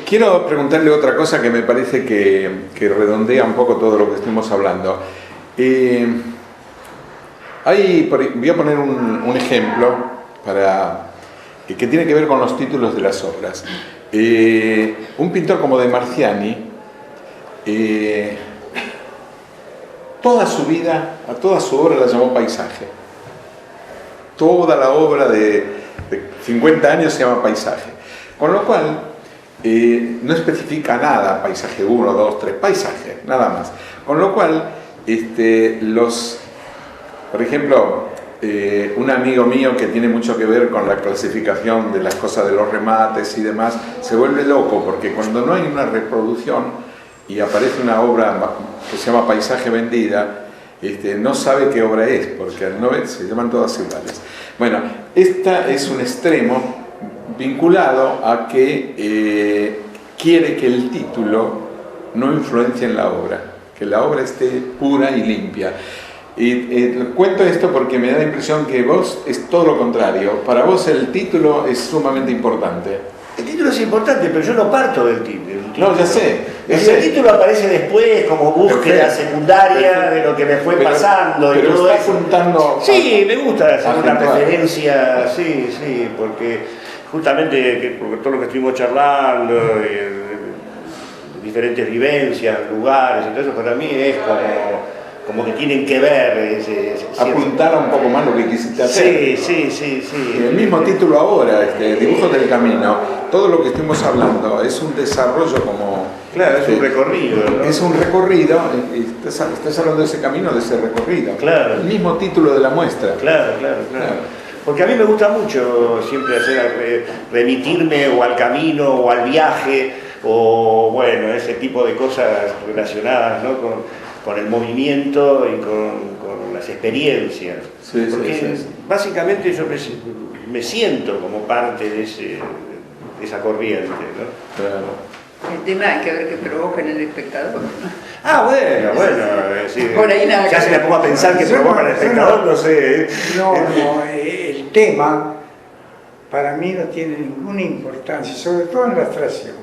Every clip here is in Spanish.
Quiero preguntarle otra cosa que me parece que redondea un poco todo lo que estuvimos hablando. Voy a poner un ejemplo que tiene que ver con los títulos de las obras. Un pintor como De Marciani, toda su vida, a toda su obra la llamó paisaje. Toda la obra de 50 años se llama paisaje. Con lo cual, no especifica nada, paisaje 1, 2, 3, paisaje, nada más. Con lo cual, por ejemplo, un amigo mío que tiene mucho que ver con la clasificación de las cosas de los remates y demás, se vuelve loco porque cuando no hay una reproducción y aparece una obra que se llama Paisaje Vendida, no sabe qué obra es, porque al no ver se llaman todas iguales. Bueno, esta es un extremo vinculado a que quiere que el título no influencie en la obra, que la obra esté pura y limpia. Cuento esto porque me da la impresión que vos es todo lo contrario. Para vos el título es sumamente importante. El título es importante, pero yo no parto del título. No, ya sé. El título aparece después como búsqueda secundaria de lo que me fue pasando. Pero y todo está eso. Apuntando. Sí, me gusta hacer una acentuar. referencia, sí, porque justamente por todo lo que estuvimos charlando, diferentes vivencias, lugares, entonces para mí es como que tienen que ver Apuntar un poco más lo que quisiste hacer. Sí. El mismo título ahora, Dibujos del Camino, todo lo que estuvimos hablando es un desarrollo como... Claro, es un recorrido, ¿no? Es un recorrido, estás hablando de ese camino, de ese recorrido. Claro. El mismo título de la muestra. Claro. Porque a mí me gusta mucho siempre remitirme o al camino o al viaje o bueno, ese tipo de cosas relacionadas, ¿no? con el movimiento y con las experiencias. Porque básicamente yo me siento como parte de esa corriente, ¿no? Claro. El tema hay que ver qué provoca en el espectador, ¿no? Ah, bueno, Por ahí nada ya se me pongo a pensar que provoca en el espectador, no sé. No, el tema para mí no tiene ninguna importancia, sobre todo en la abstracción.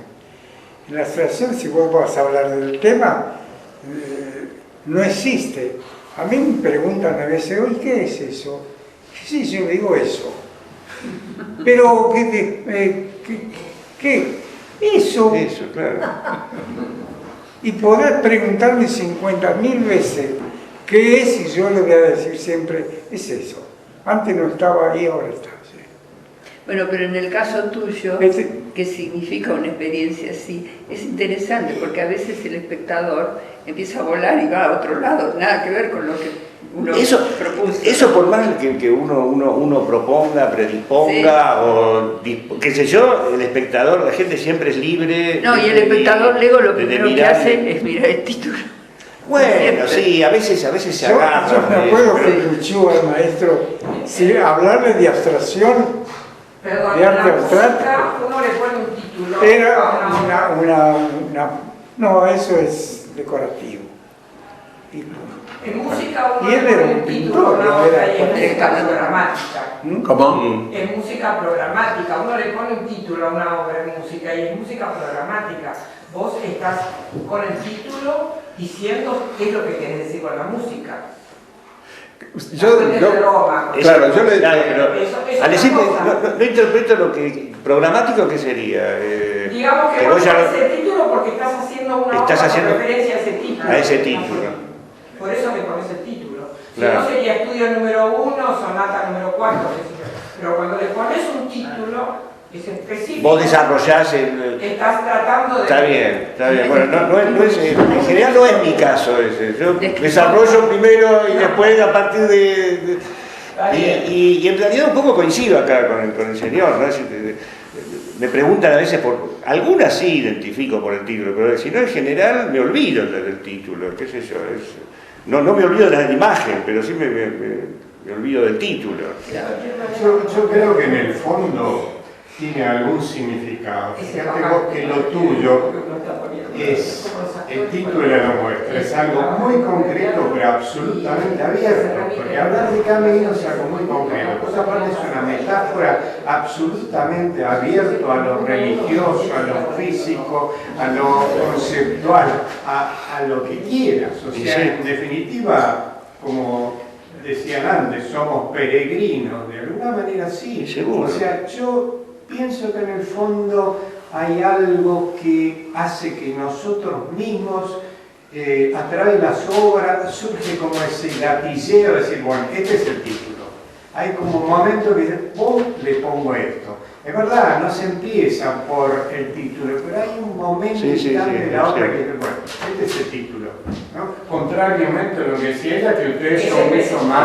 En la abstracción, si vos vas a hablar del tema, no existe. A mí me preguntan a veces, oye, ¿qué es eso? Sí, yo digo eso. Pero, ¿qué? Eso, claro. Y poder preguntarme 50.000 veces qué es, y yo le voy a decir siempre, es eso. Antes no estaba ahí, ahora está. ¿Sí? Bueno, pero en el caso tuyo, ¿qué significa una experiencia así? Es interesante porque a veces el espectador empieza a volar y va a otro lado, nada que ver con lo que uno propuso. Eso por más que uno proponga, predisponga, sí. O qué sé yo, el espectador, la gente siempre es libre. No, y el espectador luego lo primero que hace es mirar el título. Bueno, sí, a veces se agarra. Yo me acuerdo que escuchó al maestro hablarle de abstracción, perdón, de arte la abstracto. música, uno le pone un título. Era no, eso es decorativo. En música uno Y él le era pone un un título pintor, a una no obra era y en música cualquier- programática. ¿Cómo? En música programática, uno le pone un título a una obra en música y es música programática. Vos estás con el título diciendo qué es lo que querés decir con la música. Al decir, no interpreto lo que programático, ¿qué sería? Digamos que vos pones ese título porque estás haciendo una obra con referencia a ese título. A ese título. Por eso le pones el título. Claro. Si no sería estudio número 1, sonata número 4, pero cuando le pones un título es específico. Vos desarrollás Estás tratando de... Está bien. Bueno, no es, en general no es mi caso ese. Yo desarrollo primero y después a partir de y en realidad un poco coincido acá con el señor, ¿no? Me preguntan a veces algunas sí identifico por el título, pero si no en general me olvido del título, qué sé yo. No me olvido de la imagen, pero sí me olvido del título. Yo creo que en el fondo tiene algún significado. Fíjate vos que lo tuyo es, el título de la muestra, es algo muy concreto pero absolutamente abierto, porque hablar de camino es algo muy concreto. Por otra parte es una metáfora absolutamente abierta a lo religioso, a lo físico, a lo conceptual, a lo que quieras. O sea, en definitiva, como decían antes, somos peregrinos, de alguna manera sí. Seguro. O sea, yo pienso que en el fondo hay algo que hace que nosotros mismos, a través de las obras, surge como ese gatilleo de decir, bueno, este es el título. Hay como un momento que dice, ¡pum!, le pongo esto. Es verdad, no se empieza por el título, pero hay un momento de la obra que dice, bueno, este es el título, ¿no? Contrariamente a lo que decía ella, que ustedes son mucho más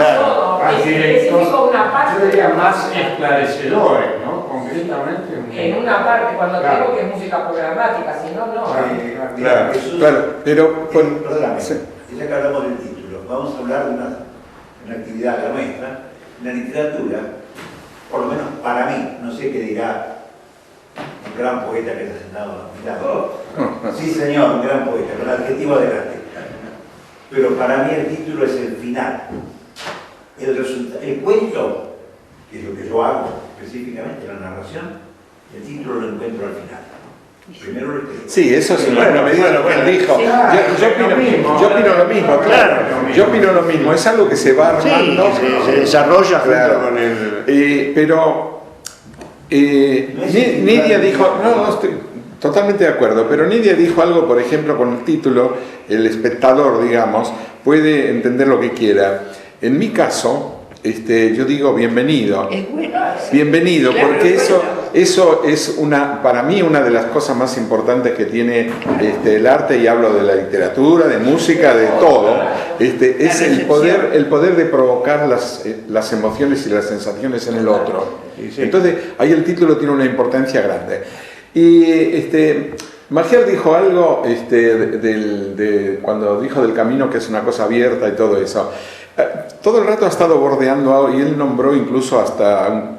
directos, yo diría más esclarecedores, ¿no? Concretamente. En una parte, cuando tengo que es música programática, si no, no. Claro, pero... Perdóname, Sí. ya que hablamos del título, vamos a hablar de una actividad, la nuestra, la literatura, por lo menos para mí, no sé qué dirá un gran poeta que está sentado a mi lado. Sí, señor, un gran poeta, con el adjetivo adelante. Pero para mí el título es el final. El cuento, que es lo que yo hago específicamente, la narración, el título lo encuentro al final. Primero lo escribo. Sí, eso es una medida lo que él dijo. Yo opino lo mismo, claro. Yo opino lo mismo, es algo que se va armando. Sí, se desarrolla claro. junto con el... Pero Nidia dijo, no, estoy totalmente de acuerdo, pero Nidia dijo algo, por ejemplo, con el título, el espectador, digamos, puede entender lo que quiera. En mi caso, yo digo bienvenido. Es bueno. Bienvenido, Claro, porque es bueno. eso es para mí una de las cosas más importantes que tiene el arte, y hablo de la literatura, de música, de todo, es el poder de provocar las emociones y las sensaciones en el otro. Entonces, ahí el título tiene una importancia grande. Y Magier dijo algo cuando dijo del camino, que es una cosa abierta y todo eso. Todo el rato ha estado bordeando algo, y él nombró incluso hasta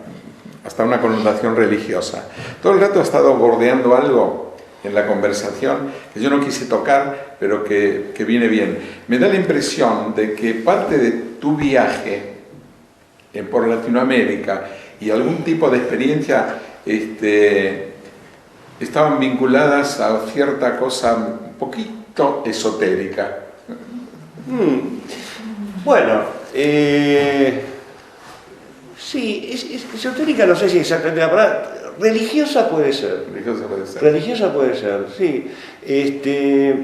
una connotación religiosa. Todo el rato ha estado bordeando algo en la conversación que yo no quise tocar, pero que viene bien. Me da la impresión de que parte de tu viaje por Latinoamérica y algún tipo de experiencia estaban vinculadas a cierta cosa un poquito esotérica. Bueno, sí, es esotérica, no sé si exactamente la palabra, religiosa puede ser. Religiosa puede ser, sí.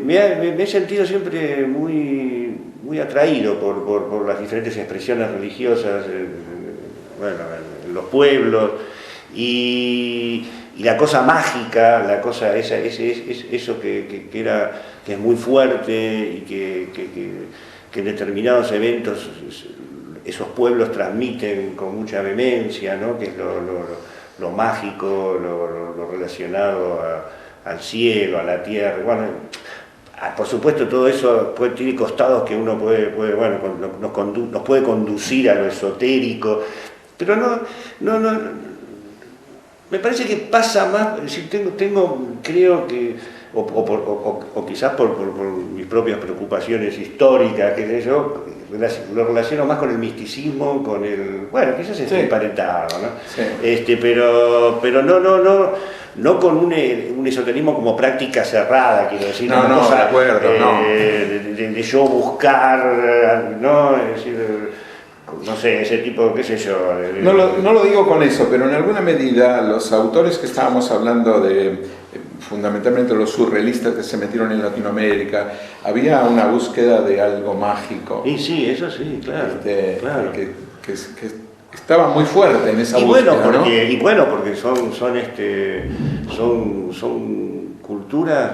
Me he sentido siempre muy atraído por las diferentes expresiones religiosas, en los pueblos, y la cosa mágica, la cosa eso que es muy fuerte y que en determinados eventos esos pueblos transmiten con mucha vehemencia, ¿no? Que es lo mágico, lo relacionado al cielo, a la tierra. Bueno, por supuesto todo eso tiene costados que uno nos puede conducir a lo esotérico, pero no me parece que pasa más, es decir, creo que, o quizás por mis propias preocupaciones históricas, qué sé yo, lo relaciono más con el misticismo, con el, bueno, quizás es emparentado, ¿no? Sí. Pero no con un esoterismo como práctica cerrada, quiero decir, no, cosa, de acuerdo, de yo buscar, ¿no? Es decir, no sé, ese tipo, qué sé yo. No lo digo con eso, pero en alguna medida los autores que estábamos hablando fundamentalmente los surrealistas que se metieron en Latinoamérica, había una búsqueda de algo mágico. Y sí, eso sí, claro. Claro. Que estaba muy fuerte en esa búsqueda, porque son culturas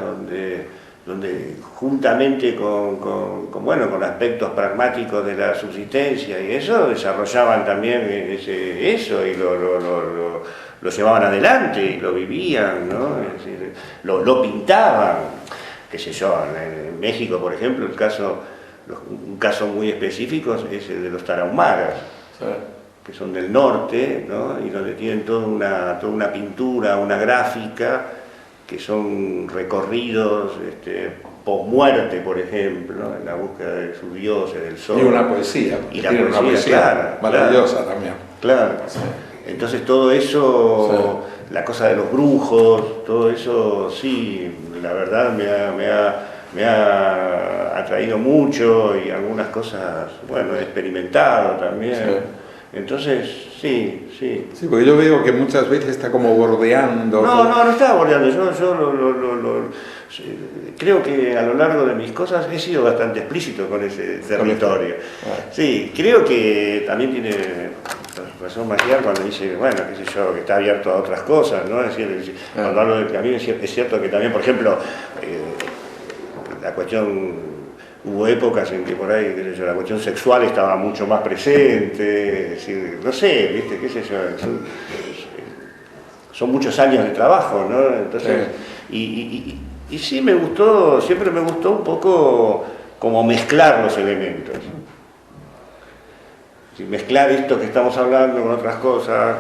donde juntamente con aspectos pragmáticos de la subsistencia y eso, desarrollaban también eso y lo llevaban adelante y lo vivían, ¿no? Es decir, lo pintaban, qué sé yo, en México, por ejemplo, un caso muy específico es el de los tarahumaras. que son del norte, ¿no? Y donde tienen toda una pintura, una gráfica, que son recorridos post-muerte, por ejemplo, en la búsqueda de sus dioses, del sol. Y una poesía. Y la tiene poesía, una poesía claro, maravillosa claro, también. Claro. Sí. Entonces todo eso, sí, la cosa de los brujos, todo eso, sí, la verdad me ha atraído mucho, y algunas cosas, bueno, he experimentado también. Sí. Entonces, sí. Sí, porque yo veo que muchas veces está como bordeando. No estaba bordeando. Yo creo que a lo largo de mis cosas he sido bastante explícito con ese territorio. Sí, creo que también tiene razón Maciar cuando dice, bueno, qué sé yo, que está abierto a otras cosas, ¿no? Es decir, cuando hablo de que a mí es cierto que también, por ejemplo, la cuestión... Hubo épocas en que por ahí, qué sé yo, la cuestión sexual estaba mucho más presente, es decir, no sé, ¿viste? Qué sé yo, son muchos años de trabajo, ¿no? Entonces, sí. Y sí me gustó, siempre me gustó un poco como mezclar los elementos. Sí, mezclar esto que estamos hablando con otras cosas,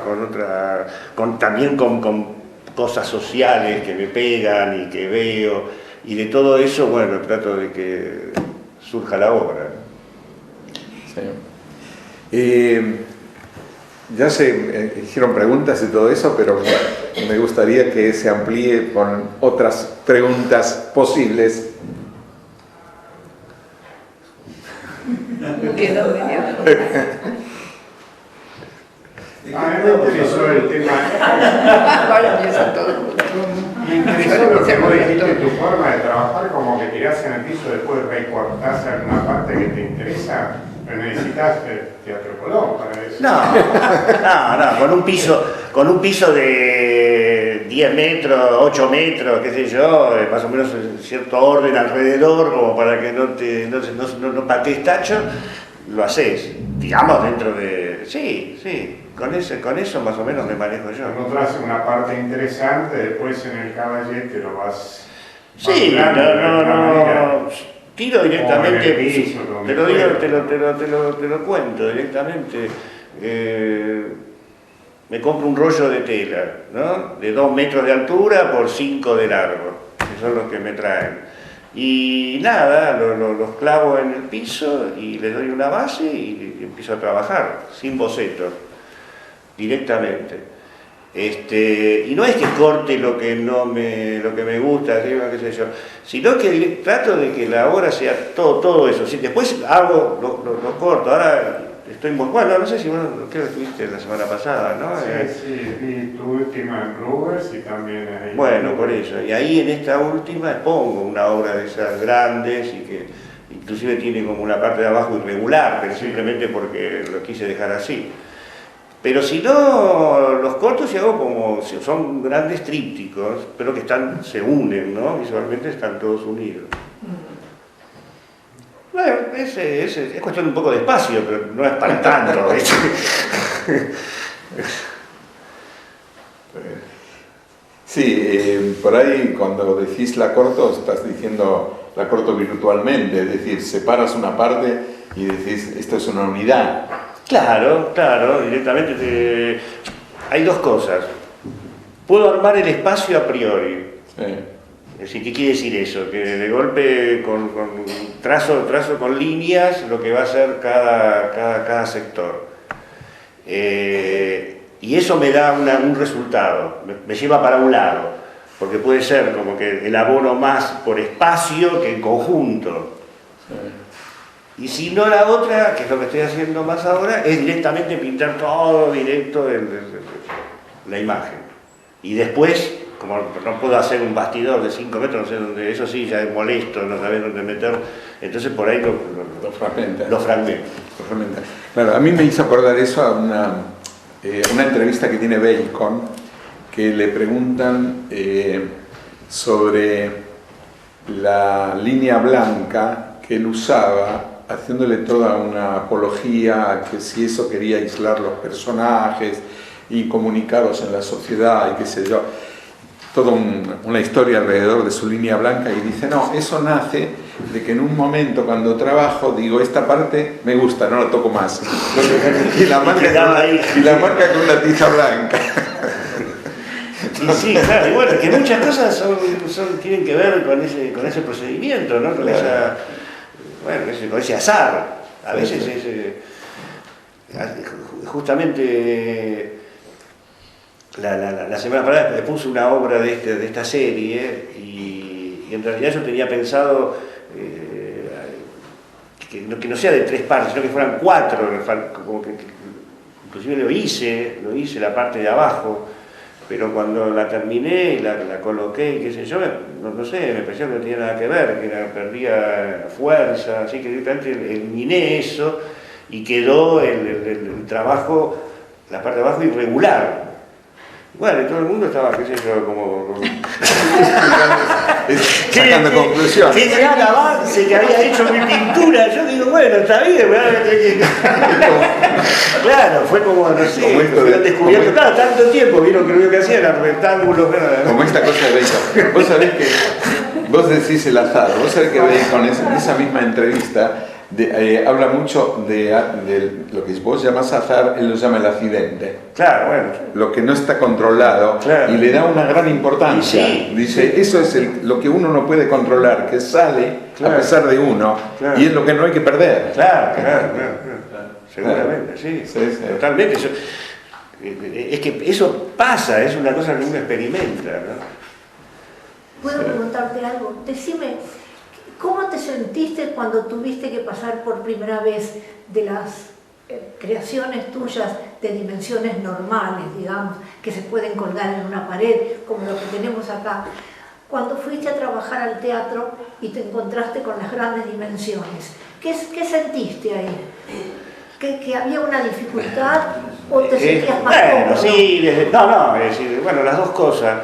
también con cosas sociales que me pegan y que veo, y de todo eso, bueno, trato de que surja la obra. Sí. Ya se hicieron preguntas y todo eso, pero me gustaría que se amplíe con otras preguntas posibles. Quedó medio. A mí me interesó el tema. Ahora empieza todo. Me interesó lo que vos dijiste, tu forma de trabajar, como que tirás en el piso, después recortás alguna parte que te interesa, pero necesitas Teatro Colón para eso. No, con un piso de 10 metros, 8 metros, qué sé yo, más o menos en cierto orden alrededor, como para que no patees tacho, lo haces, digamos, dentro de... Sí. Con eso más o menos me manejo yo. Encontrás una parte interesante, después en el caballete lo vas... Sí, no. Tiro directamente, piso, te lo cuento directamente. Me compro un rollo de tela, ¿no? De 2 metros de altura por 5 de largo, que son los que me traen. Y nada, los clavo en el piso y les doy una base y empiezo a trabajar, sin bocetos, directamente. Y no es que corte lo que me gusta, qué sé yo, sino que trato de que la obra sea todo eso. Si después hago, lo corto. Ahora estoy muy bueno, no sé si vos, creo que estuviste la semana pasada, ¿no? Sí, vi tu última en Rubers y también ahí. Bueno, por eso. Y ahí en esta última pongo una obra de esas grandes y que inclusive tiene como una parte de abajo irregular, pero simplemente porque lo quise dejar así. Pero si no, los cortos y hago como, son grandes trípticos, pero que se unen, ¿no? Visualmente están todos unidos. Bueno, es cuestión de un poco de espacio, pero no es para tanto. Sí, por ahí cuando decís la corto, estás diciendo la corto virtualmente, es decir, separas una parte y decís, esto es una unidad. Claro, directamente hay dos cosas. Puedo armar el espacio a priori. Sí. Es decir, ¿qué quiere decir eso? Que de golpe trazo con líneas lo que va a ser cada sector. Y eso me da un resultado, me lleva para un lado, porque puede ser como que elaboro más por espacio que en conjunto. Sí. Y si no, la otra, que es lo que estoy haciendo más ahora, es directamente pintar todo directo la imagen. Y después, como no puedo hacer un bastidor de 5 metros, no sé dónde, eso sí ya es molesto, no sabes dónde meter, entonces por ahí lo fragmento. Claro, a mí me hizo acordar eso a una entrevista que tiene Bacon, que le preguntan sobre la línea blanca que él usaba, haciéndole toda una apología a que si eso quería aislar los personajes y comunicarlos en la sociedad y qué sé yo, toda una historia alrededor de su línea blanca, y dice, no, eso nace de que en un momento cuando trabajo digo, esta parte me gusta, no la toco más. y la marca con una tiza blanca. Y sí, claro, y bueno, que muchas cosas tienen que ver con ese procedimiento, ¿no? Con ese azar. A veces justamente la semana pasada me puse una obra de esta serie y en realidad yo tenía pensado que no sea de 3 partes, sino que fueran 4, como que inclusive lo hice la parte de abajo, pero cuando la terminé y la coloqué y qué sé yo, no sé, me pareció que no tenía nada que ver, que perdía fuerza, así que directamente eliminé eso y quedó el trabajo, la parte de abajo irregular. Bueno, y todo el mundo estaba, qué sé yo, como sacando conclusiones. Qué gran avance que había hecho mi pintura. Yo digo, bueno, está bien, claro, fue como, no sé, como esto han descubierto, claro, tanto tiempo, vieron que lo único que hacía era rectángulos. Como esta cosa de Bacon. Vos sabés que, vos decís el azar, vos sabés que Bacon en esa misma entrevista habla mucho de lo que vos llamás azar, él lo llama el accidente. Claro, bueno. Lo que no está controlado, claro. Y le da una gran importancia. Sí, dice, sí. Eso es lo que uno no puede controlar, que sale claro. A pesar de uno, claro. Y es lo que no hay que perder. Claro. Seguramente, sí. Totalmente. Es que eso pasa, es una cosa que uno experimenta, ¿no? ¿Puedo preguntarte algo? Decime, ¿cómo te sentiste cuando tuviste que pasar por primera vez de las creaciones tuyas de dimensiones normales, digamos, que se pueden colgar en una pared, como lo que tenemos acá, cuando fuiste a trabajar al teatro y te encontraste con las grandes dimensiones? ¿Qué sentiste ahí? ¿Que había una dificultad o te sentías más cómodo? Sí, es decir, bueno, las dos cosas.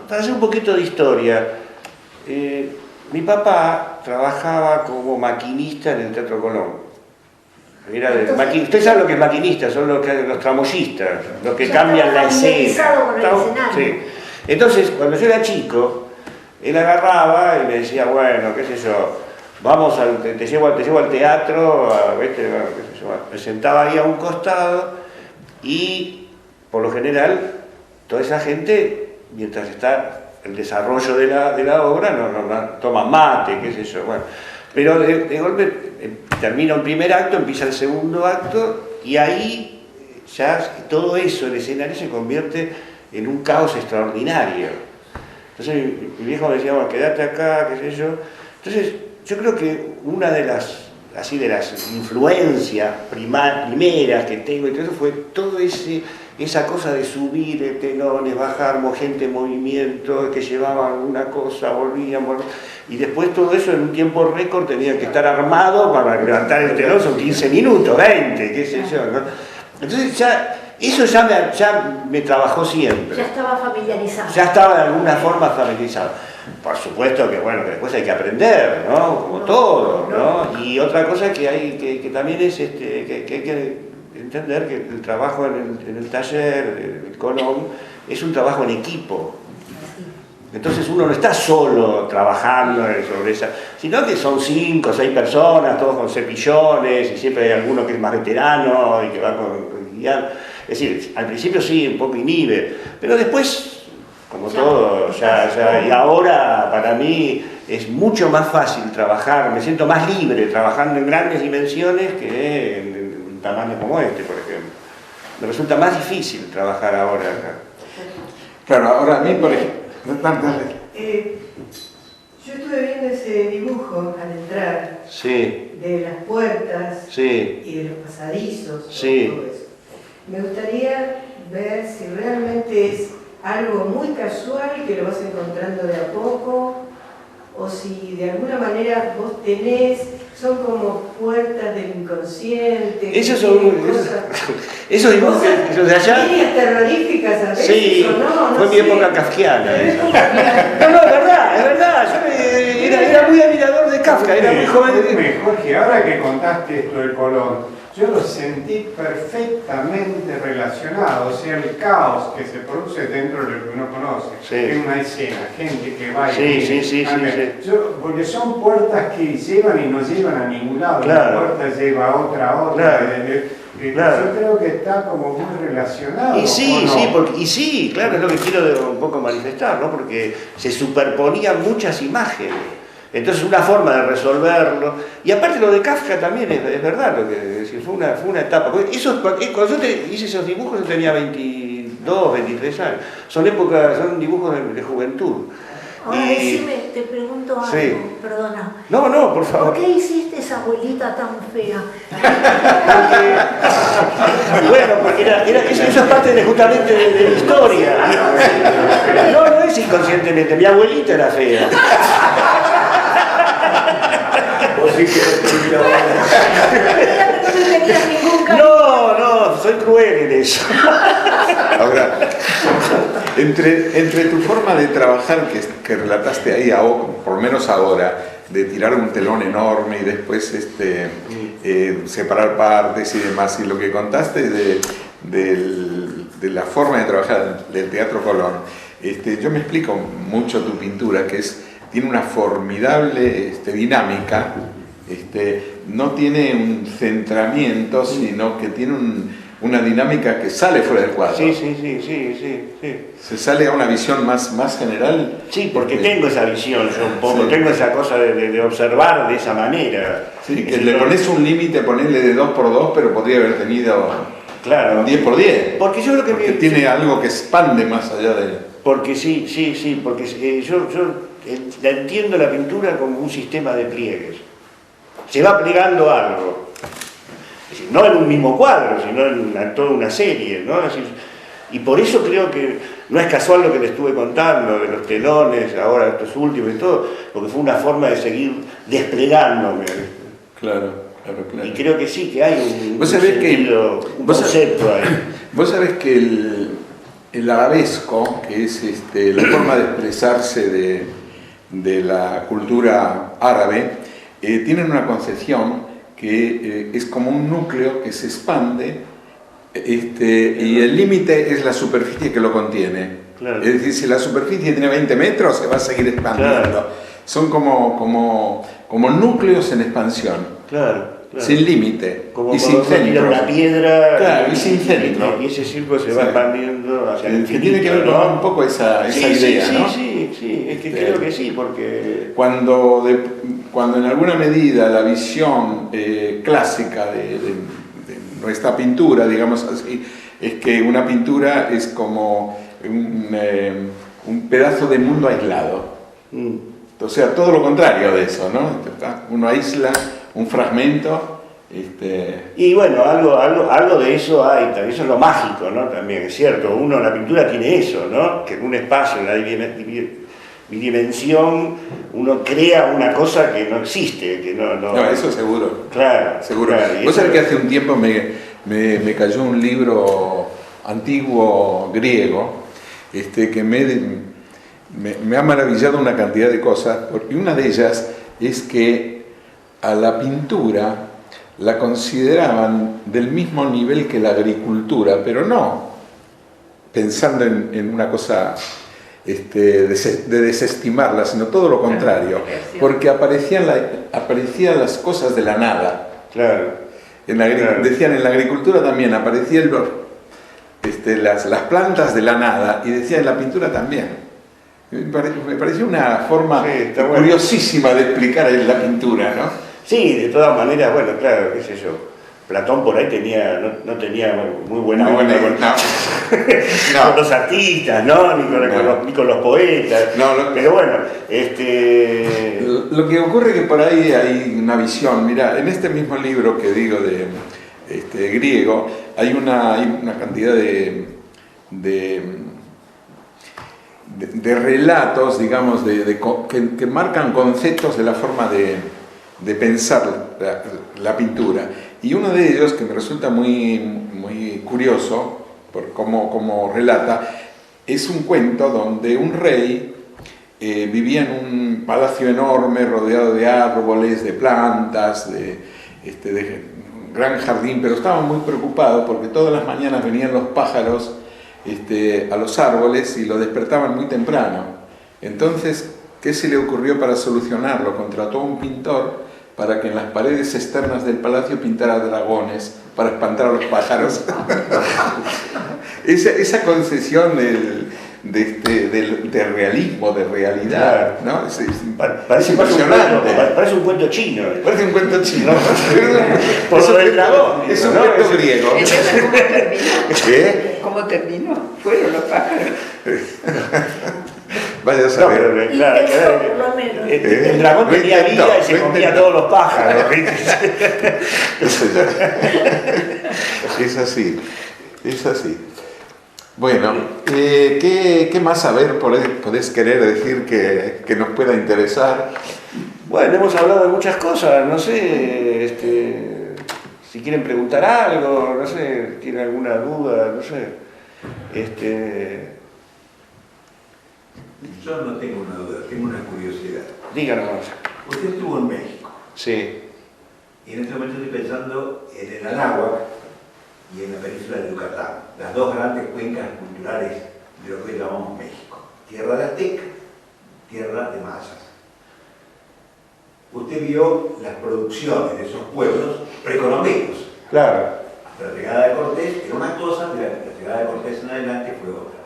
Para hacer un poquito de historia, mi papá trabajaba como maquinista en el Teatro Colón. Usted sabe lo que es maquinista, son los tramoyistas, los que cambian la escena. Sí. Entonces, cuando yo era chico, él agarraba y me decía, bueno, qué sé yo, te llevo al teatro, qué sé yo, me sentaba ahí a un costado y, por lo general, toda esa gente, mientras está el desarrollo de la obra, no toma mate, qué sé yo, bueno. Pero de golpe termina un primer acto, empieza el segundo acto y ahí ya todo eso, el escenario se convierte en un caos extraordinario. Entonces mi viejo me decía, bueno, quédate acá, qué sé yo. Entonces yo creo que una de las influencias primeras que tengo y todo eso fue todo esa cosa de subir telones, bajar, gente en movimiento, que llevaban una cosa, volvían, y después todo eso en un tiempo récord tenía que estar armado para levantar el telón, son 15 minutos, 20, qué sé yo, ¿no? Entonces eso ya me trabajó siempre. Ya estaba familiarizado. Ya estaba de alguna forma familiarizado. Por supuesto que bueno, que después hay que aprender, ¿no? Como todo, ¿no? Y otra cosa que también es que hay que entender que el trabajo en el taller, el Colón, es un trabajo en equipo. Entonces uno no está solo trabajando sobre esa, sino que son 5 o 6 personas, todos con cepillones, y siempre hay alguno que es más veterano y que va guiando. Es decir, al principio sí, un poco inhibe, pero después, como todo, y ahora para mí es mucho más fácil trabajar, me siento más libre trabajando en grandes dimensiones que en un tamaño como este, por ejemplo. Me resulta más difícil trabajar ahora acá. Claro, ahora a mí, por ejemplo... yo estuve viendo ese dibujo al entrar, sí. De las puertas, sí. Y de los pasadizos, sí. Todo eso. Me gustaría ver si realmente es algo muy casual que lo vas encontrando de a poco, o si de alguna manera vos tenés, son como puertas del inconsciente. Esos dibujos de allá. Líneas terroríficas a veces. Sí, no fue mi época kafkiana. No, es verdad. Yo era muy admirador de Kafka, era muy joven. Jorge, ahora que contaste esto del Colón, yo lo sentí perfectamente relacionado, o sea, el caos que se produce dentro de lo que uno conoce, Sí. en una escena, gente que va y Sí, viene. sí. Porque son puertas que llevan y no llevan a ningún lado, Claro. una puerta lleva a otra, Claro. Claro. Yo creo que está como muy relacionado. Y sí, ¿o no? sí, claro, es lo que quiero un poco manifestar, ¿no? Porque se superponían muchas imágenes. Entonces una forma de resolverlo, y aparte lo de Kafka también es verdad, lo que decir, fue una etapa. Porque cuando yo hice esos dibujos yo tenía 22, 23 años, son dibujos de juventud. Ahora decime, te pregunto algo, Sí. perdona. No, por favor. ¿Por qué hiciste esa abuelita tan fea? Bueno, porque eso es parte justamente de la historia. No es inconscientemente, mi abuelita era fea. No tenías ningún cariño. No, soy cruel en eso. Ahora, entre tu forma de trabajar que relataste ahí, por lo menos ahora, de tirar un telón enorme y después separar partes y demás, y lo que contaste de la forma de trabajar del Teatro Colón, yo me explico mucho tu pintura, que tiene una formidable dinámica, no tiene un centramiento, sino que tiene una dinámica que sale fuera del cuadro. Sí. Se sale a una visión más general. Sí, porque tengo esa visión yo un poco, Sí. tengo esa cosa de observar de esa manera. Sí, que le pones un límite, ponerle de 2x2, pero podría haber tenido Claro. un 10x10. Porque yo creo que porque tiene algo que expande más allá de... Porque porque yo la entiendo la pintura como un sistema de pliegues. Se va plegando algo. Es decir, no en un mismo cuadro, sino en toda una serie, ¿no? Es decir, y por eso creo que no es casual lo que le estuve contando, de los telones, ahora estos últimos y todo, porque fue una forma de seguir desplegándome. Claro. Y creo que sí, que hay un vos concepto ahí. Vos sabés que el arabesco, que es la forma de expresarse de la cultura árabe, tienen una concepción que es como un núcleo que se expande, y el límite es la superficie que lo contiene. Claro. Es decir, si la superficie tiene 20 metros, se va a seguir expandiendo. Claro. Son como núcleos en expansión. Claro. Sin límite Como y sin tira centro. una piedra, Claro, y sin centro. y ese círculo se va expandiendo hacia el Que infinito, tiene que ver ¿no? con un poco esa idea, ¿no? Sí, es que creo que sí, porque... Cuando en alguna medida la visión clásica de nuestra pintura, digamos así, es que una pintura es como un pedazo de mundo aislado. O sea, todo lo contrario de eso, ¿no? Uno aísla un fragmento. Y bueno, algo de eso hay, también eso es lo mágico, ¿no? También es cierto, la pintura tiene eso, ¿no? Que en un espacio, en la bidimensión, uno crea una cosa que no existe, que no... Eso seguro. Claro. Seguro. Claro, Vos sabés que hace un tiempo me cayó un libro antiguo griego, que me ha maravillado una cantidad de cosas, y una de ellas es que a la pintura la consideraban del mismo nivel que la agricultura, pero no pensando en una cosa de desestimarla, sino todo lo contrario, porque aparecían las cosas de la nada. Claro. Decían en la agricultura también aparecían las plantas de la nada, y decían en la pintura también. Me pareció una forma curiosísima de explicar la pintura, ¿no? Sí, de todas maneras, bueno, claro, qué sé yo. Platón por ahí no tenía muy buena onda con los artistas, ¿no? Ni con los poetas. Pero bueno, Lo que ocurre es que por ahí hay una visión. Mira, en este mismo libro que digo de griego, hay una cantidad de relatos, digamos, que marcan conceptos de la forma de pensar la pintura. Y uno de ellos, que me resulta muy curioso, por cómo relata, es un cuento donde un rey vivía en un palacio enorme rodeado de árboles, de plantas, gran jardín, pero estaban muy preocupados porque todas las mañanas venían los pájaros a los árboles y lo despertaban muy temprano. Entonces, ¿qué se le ocurrió para solucionarlo? Contrató a un pintor para que en las paredes externas del palacio pintara dragones para espantar a los pájaros. esa concesión de realismo, de realidad, ¿no? Parece impresionante. Parece un cuento chino. Parece un cuento chino. Por lo del dragón. Es un cuento griego. ¿Qué? ¿Cómo terminó? Fueron los pájaros. Vaya a saber. El dragón tenía vida y se comía todos los pájaros. Es así. Es así. Bueno, ¿qué más saber podés querer decir que nos pueda interesar? Bueno, hemos hablado de muchas cosas, no sé, si quieren preguntar algo, no sé, tienen alguna duda, no sé. Yo no tengo una duda, tengo una curiosidad. Díganos. Usted estuvo en México. Sí. Y en este momento estoy pensando en el Anáhuac y en la península de Yucatán, las dos grandes cuencas culturales de lo que hoy llamamos México. Tierra de azteca, tierra de mayas. Usted vio las producciones de esos pueblos precolombinos. Claro. Hasta la llegada de Cortés era una cosa, de la llegada de Cortés en adelante fue otra.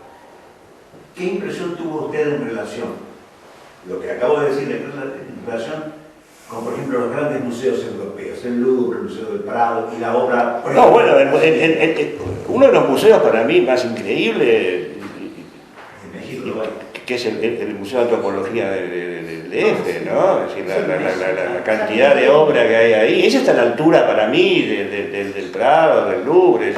¿Qué impresión tuvo usted en relación, lo que acabo de decir, en relación con, por ejemplo, los grandes museos europeos, el Louvre, el Museo del Prado y la obra... No, bueno, uno de los museos para mí más increíbles, que es el Museo de Antropología del DF, ¿no? Es decir, la cantidad de obra que hay ahí, esa está a la altura para mí del Prado, del Louvre.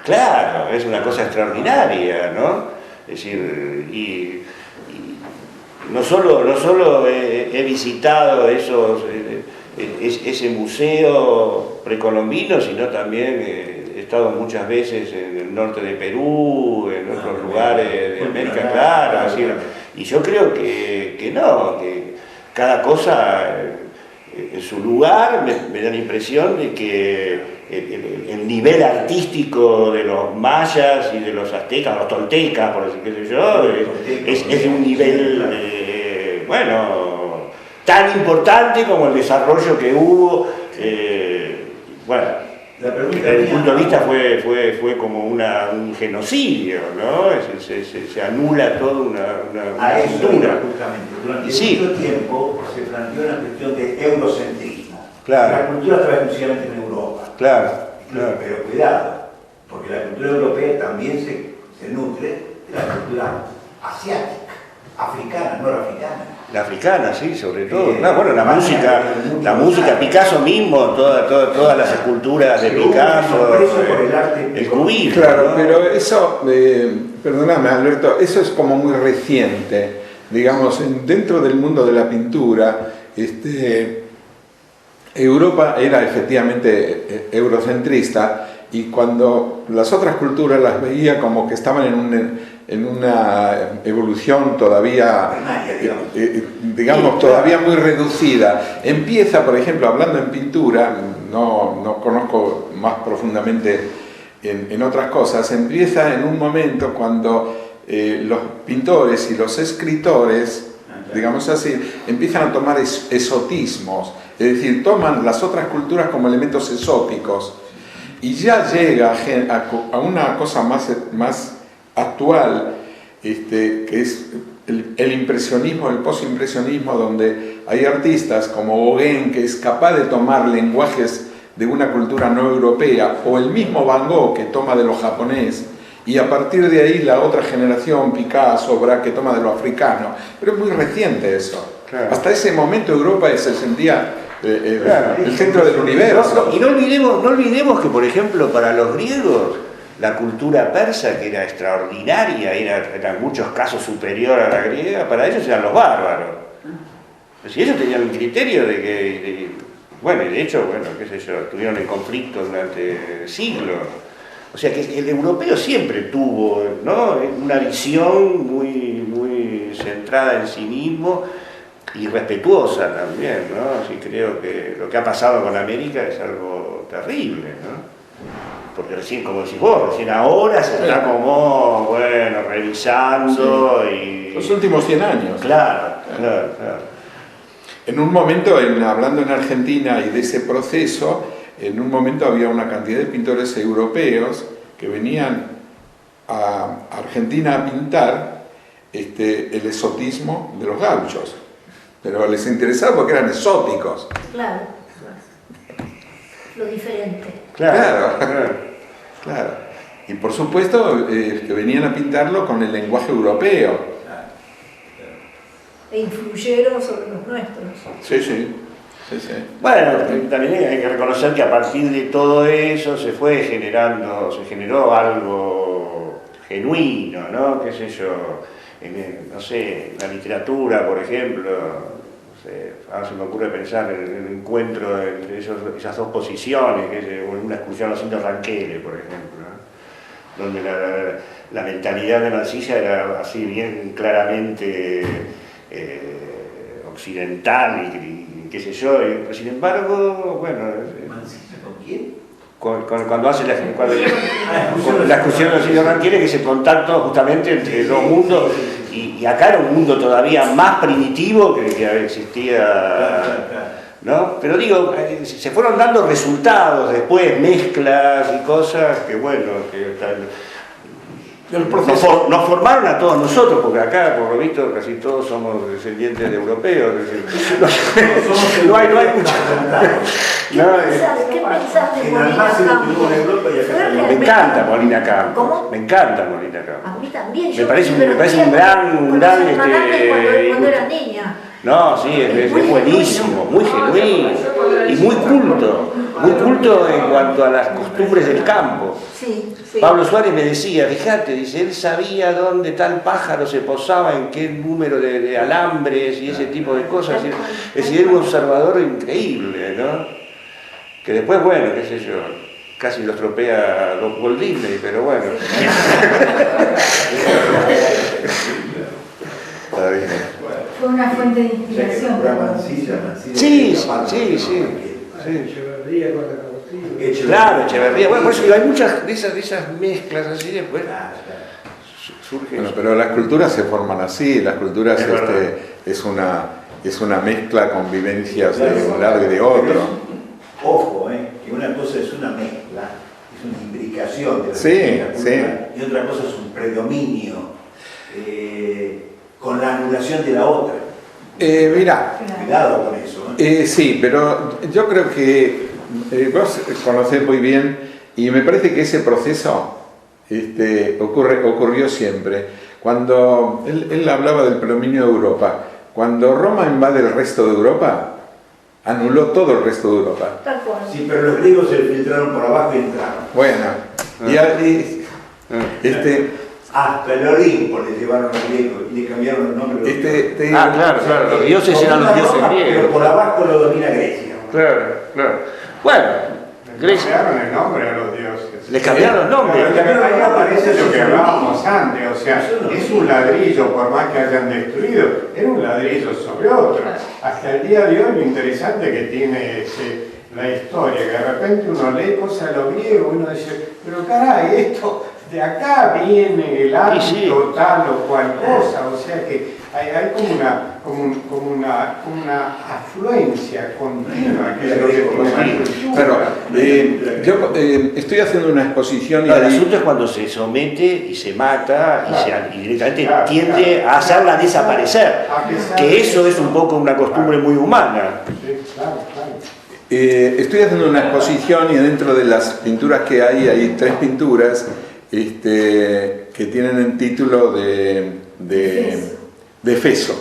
Claro, es una cosa extraordinaria, ¿no? Es decir, y no solo he visitado ese museo precolombino, sino también he estado muchas veces en el norte de Perú, en otros lugares de América, claro, es decir, y yo creo que cada cosa en su lugar me da la impresión de que el nivel artístico de los mayas y de los aztecas, los toltecas, por decir qué sé yo, es de un nivel, tan importante como el desarrollo que hubo. Desde mi punto de vista fue como un genocidio, ¿no? Se anula toda una cultura. Durante mucho tiempo se planteó una cuestión de eurocentrismo. Claro. La cultura está exclusivamente en Europa. Claro. Pero cuidado, porque la cultura europea también se nutre de la cultura asiática, africana, norafricana. La africana, sí, sobre todo. La música, Picasso mismo, todas las esculturas de Picasso, el cubismo. Claro, ¿no? Pero eso, perdóname Alberto, eso es como muy reciente. Digamos, dentro del mundo de la pintura, Europa era efectivamente eurocentrista y cuando las otras culturas las veía como que estaban en una evolución todavía, digamos, todavía muy reducida. Empieza, por ejemplo, hablando en pintura, no conozco más profundamente en otras cosas, empieza en un momento cuando los pintores y los escritores, digamos así, empiezan a tomar exotismos, es decir, toman las otras culturas como elementos exóticos y ya llega a una cosa más actual, que es el impresionismo, el postimpresionismo, donde hay artistas como Gauguin, que es capaz de tomar lenguajes de una cultura no europea, o el mismo Van Gogh, que toma de lo japonés, y a partir de ahí la otra generación, Picasso, Braque, que toma de lo africano. Pero es muy reciente eso. Claro. Hasta ese momento Europa se sentía el centro del universo. Y no olvidemos que, por ejemplo, para los griegos, la cultura persa, que era extraordinaria, era en muchos casos superior a la griega, para ellos eran los bárbaros. Si ellos tenían un criterio de que, de hecho, qué sé yo, estuvieron en conflicto durante siglos. O sea que el europeo siempre tuvo, ¿no?, una visión muy centrada en sí mismo, irrespetuosa también, ¿no? Sí, creo que lo que ha pasado con América es algo terrible, ¿no? Porque recién, como decís vos, recién ahora se está como, bueno, revisando y... Los últimos 100 años. Claro. En un momento, hablando en Argentina y de ese proceso, en un momento había una cantidad de pintores europeos que venían a Argentina a pintar el exotismo de los gauchos. Pero les interesaba porque eran exóticos. Claro. Lo diferente. Claro. Y por supuesto que venían a pintarlo con el lenguaje europeo. E influyeron sobre los nuestros. Sí. Bueno, también hay que reconocer que a partir de todo eso se generó algo genuino, ¿no? Qué sé yo, no sé, la literatura, por ejemplo, no sé, ahora se me ocurre pensar en el encuentro entre esas dos posiciones, que es una excursión a los indios Ranqueles, por ejemplo, ¿no? Donde la mentalidad de Mansilla era así bien claramente occidental y qué sé yo, pero sin embargo, bueno... ¿Mansilla con quién? Cuando hace la excursión de los indios Ranqueles, que es el contacto justamente entre dos mundos, y acá era un mundo todavía más primitivo que existía, ¿no? Pero digo, se fueron dando resultados después, mezclas y cosas que bueno, nos formaron a todos nosotros, porque acá, por lo visto, casi todos somos descendientes de europeos. No hay mucho. ¿Qué pensás de Molina Campo? Me encanta Molina Campo. ¿Cómo? Me encanta Molina Campo. A mí también. Me parece un gran... Cuando era niña. No, sí, es buenísimo, muy genuino y muy culto en cuanto a las costumbres del campo. Sí. Pablo Suárez me decía, fíjate, dice, él sabía dónde tal pájaro se posaba, en qué número de alambres y ese tipo de cosas. Es decir, era un observador increíble, ¿no? Que después, bueno, qué sé yo, casi lo estropea Walt Disney, pero bueno. Está bien. Fue una fuente de inspiración. Sí. Claro, Echeverría. Bueno, por eso digo, hay muchas de esas mezclas así después. Surge. Bueno, pero las culturas se forman así, las culturas es una mezcla con vivencias de un lado y de otro. Ojo, que una cosa es una mezcla, es una imbricación de la cultura, y otra cosa es un predominio con la anulación de la otra. Mirá. Cuidado con eso. Sí, pero yo creo que vos conocés muy bien y me parece que ese proceso ocurrió siempre. Cuando él hablaba del predominio de Europa, cuando Roma invade el resto de Europa, anuló todo el resto de Europa. Tal cual. Sí, pero los griegos se filtraron por abajo y entraron. Bueno, hasta el Olimpo le llevaron a los griegos y le cambiaron el nombre. Claro, los dioses eran los dioses griegos. Pero por abajo lo domina Grecia. Claro. Bueno, Grecia. Le cambiaron el nombre a los dioses. Le cambiaron el nombre. Ahí aparece lo que hablábamos antes, o sea, es un ladrillo, por más que hayan destruido, era un ladrillo sobre otro. Hasta el día de hoy lo interesante que tiene la historia, que de repente uno lee cosas de los griegos y uno dice, pero caray, esto de acá viene el hábito tal o cual cosa, o sea que hay como una afluencia continua que es lo que tiene la cultura. Pero yo estoy haciendo una exposición y el asunto es cuando se somete y se mata y directamente tiende a hacerla desaparecer, que eso es un poco una costumbre muy humana. Estoy haciendo una exposición y dentro de las pinturas que hay 3 pinturas que tienen el título de Efeso.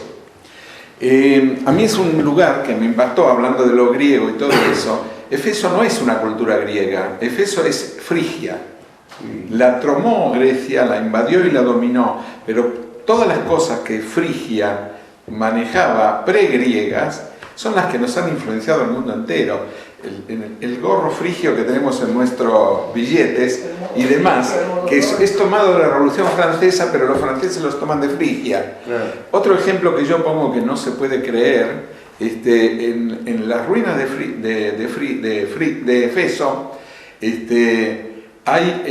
A mí es un lugar que me impactó hablando de lo griego y todo eso. Efeso no es una cultura griega, Efeso es Frigia. La tomó Grecia, la invadió y la dominó, pero todas las cosas que Frigia manejaba pregriegas son las que nos han influenciado al mundo entero. el gorro frigio que tenemos en nuestros billetes y demás, que es tomado de la Revolución Francesa, pero los franceses los toman de Frigia. Otro ejemplo que yo pongo que no se puede creer, en las ruinas de Efeso, hay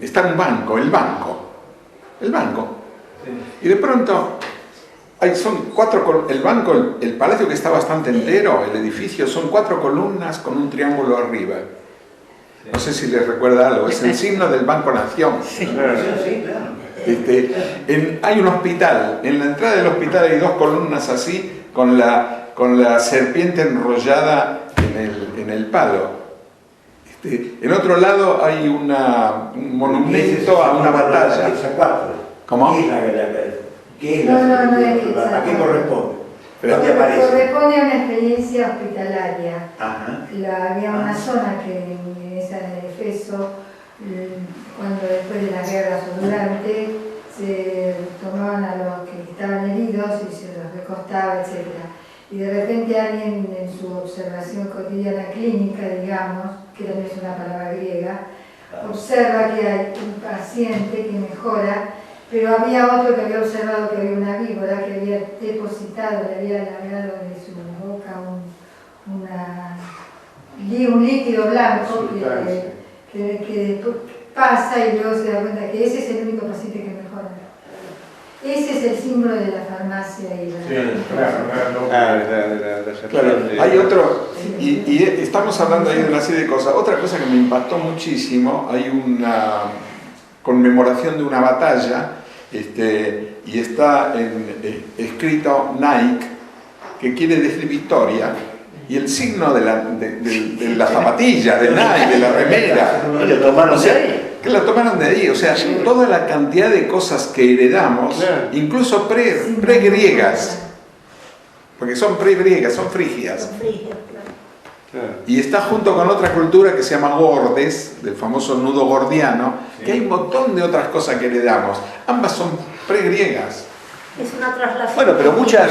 está un banco, el banco. Y de pronto son 4, el banco, el palacio que está bastante entero, el edificio, son 4 columnas con un triángulo arriba. No sé si les recuerda algo, es el signo del Banco Nación. Sí, claro. Hay un hospital, en la entrada del hospital hay 2 columnas así, con la serpiente enrollada en el palo. En otro lado hay un monumento a una batalla. ¿Cómo? ¿Qué es No, ¿A qué corresponde? Pero ¿Qué aparece? corresponde a una experiencia hospitalaria. Ajá. Había una zona que en esa de Efeso, cuando después de las guerras o durante, se tomaban a los que estaban heridos y se los recostaba, etc. Y de repente alguien en su observación cotidiana clínica, digamos, que también es una palabra griega, observa que hay un paciente que mejora, pero había otro que había observado que había una víbora que había depositado, le había largado de su boca un líquido blanco que pasa y luego se da cuenta que ese es el único paciente que mejora. Ese es el símbolo de la farmacia y Claro, hay otro, y estamos hablando ahí de una serie de cosas. Otra cosa que me impactó muchísimo, hay una conmemoración de una batalla, y está escrito Nike, que quiere decir victoria, y el signo de la zapatilla, de Nike, de la remera. Y lo tomaron de ahí. Que la tomaron de ahí, o sea, toda la cantidad de cosas que heredamos, incluso pre-griegas, porque son pre-griegas, son frigias. Y está junto con otra cultura que se llama Gordes, del famoso nudo gordiano, que hay un montón de otras cosas que heredamos. Ambas son pre-griegas. Es una traslación. Bueno, pero muchas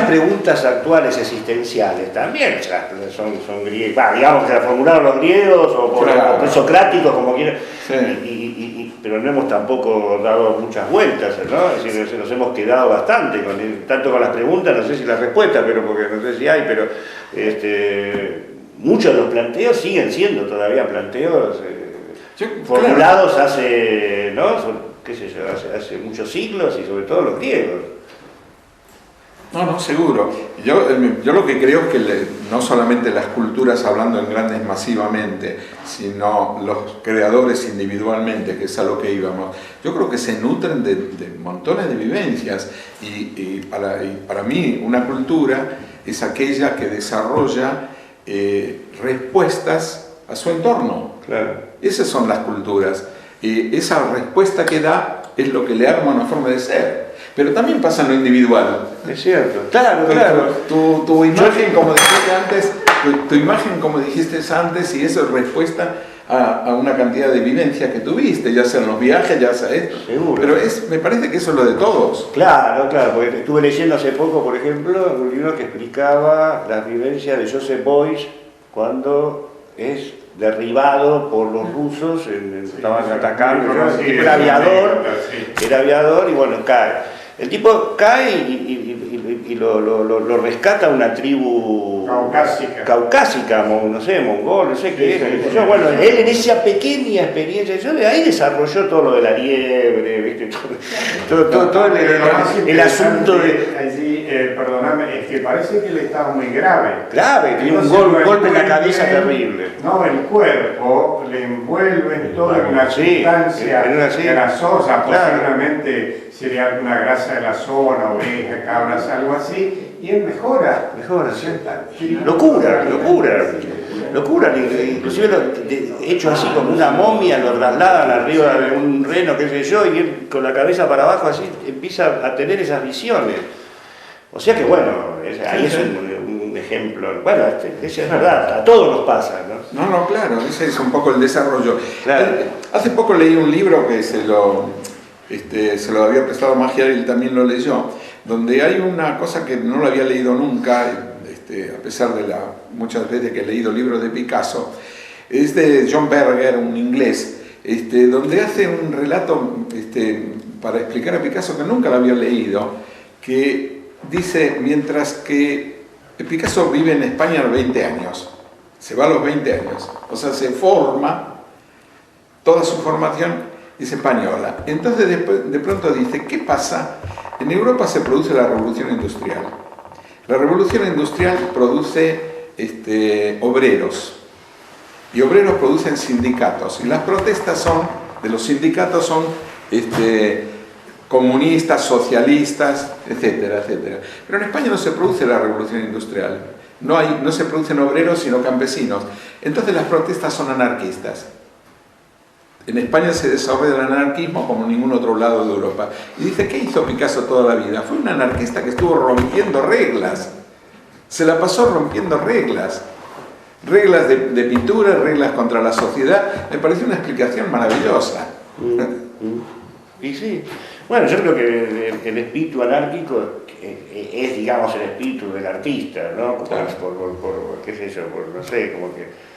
preguntas actuales existenciales también son griegas. Digamos que las formularon los griegos o los presocráticos, como quieran. Sí. Pero no hemos tampoco dado muchas vueltas, ¿no? Es decir, nos hemos quedado bastante, tanto con las preguntas, no sé si las respuestas, pero porque no sé si hay, pero muchos de los planteos siguen siendo todavía planteos formulados hace, ¿no? Qué sé yo, hace muchos siglos y sobre todo los griegos. No, seguro. Yo lo que creo es que no solamente las culturas hablando en grandes masivamente, sino los creadores individualmente, que es a lo que íbamos, yo creo que se nutren de montones de vivencias y para mí una cultura es aquella que desarrolla respuestas a su entorno. Claro. Esas son las culturas. Esa respuesta que da es lo que le arma una forma de ser. Pero también pasa en lo individual. Es cierto. Claro. Tu imagen, como dijiste antes, tu imagen, como dijiste antes, y eso es respuesta a una cantidad de vivencias que tuviste, ya sea en los viajes, ya sea esto. Seguro. Pero me parece que eso es lo de todos. Claro, porque estuve leyendo hace poco, por ejemplo, un libro que explicaba las vivencias de Joseph Beuys cuando es derribado por los rusos, estaban atacando, el tipo era aviador y bueno, cae. El tipo cae y lo rescata una tribu caucásica, no sé, mongol, no sé qué era. Bueno, él en esa pequeña experiencia, de ahí desarrolló todo lo de la liebre, ¿viste? todo el asunto de... Perdóname, es que parece que él estaba muy grave. Tenía un golpe en la cabeza terrible. No, el cuerpo le envuelve en toda una sustancia grasosa, posiblemente sería alguna grasa de la zona, oveja, cabras, algo así, y él mejora. ¿Sí? Locura. Inclusive hecho así como una momia, lo trasladan arriba de un reno, qué sé yo, y él con la cabeza para abajo así empieza a tener esas visiones. O sea que bueno, ahí es un ejemplo. Bueno, eso es verdad, a todos nos pasa, ¿no? No, claro, ese es un poco el desarrollo. Claro. Hace poco leí un libro que se lo había prestado Magia y él también lo leyó, donde hay una cosa que no lo había leído nunca, a pesar de muchas veces que he leído libros de Picasso, es de John Berger, un inglés, donde hace un relato para explicar a Picasso que nunca lo había leído, que dice, mientras que Picasso vive en España a los 20 años, se va a los 20 años, o sea, se forma, toda su formación es española. Entonces de pronto dice, ¿qué pasa? En Europa se produce la revolución industrial. La revolución industrial produce obreros, y obreros producen sindicatos, y las protestas de los sindicatos son comunistas, socialistas, etcétera, etcétera. Pero en España no se produce la revolución industrial, no se producen obreros sino campesinos, entonces las protestas son anarquistas. En España se desarrolla el anarquismo como en ningún otro lado de Europa. Y dice, ¿qué hizo Picasso toda la vida? Fue un anarquista que estuvo rompiendo reglas, se la pasó rompiendo reglas de pintura, reglas contra la sociedad. Me pareció una explicación maravillosa. Y sí, bueno, yo creo que el espíritu anárquico es, digamos, el espíritu del artista, ¿no? Qué sé yo, no sé, como que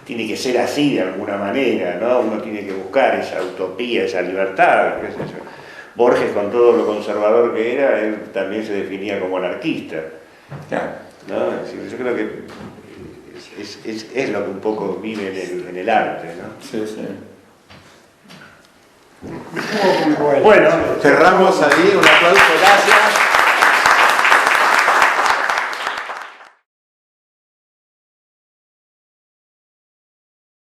tiene que ser así de alguna manera, ¿no? Uno tiene que buscar esa utopía, esa libertad, qué sé yo. Borges, con todo lo conservador que era, él también se definía como anarquista, ¿no? Yo creo que es lo que un poco vive en el arte, ¿no? Sí, sí. Bueno, cerramos ahí, un aplauso, gracias.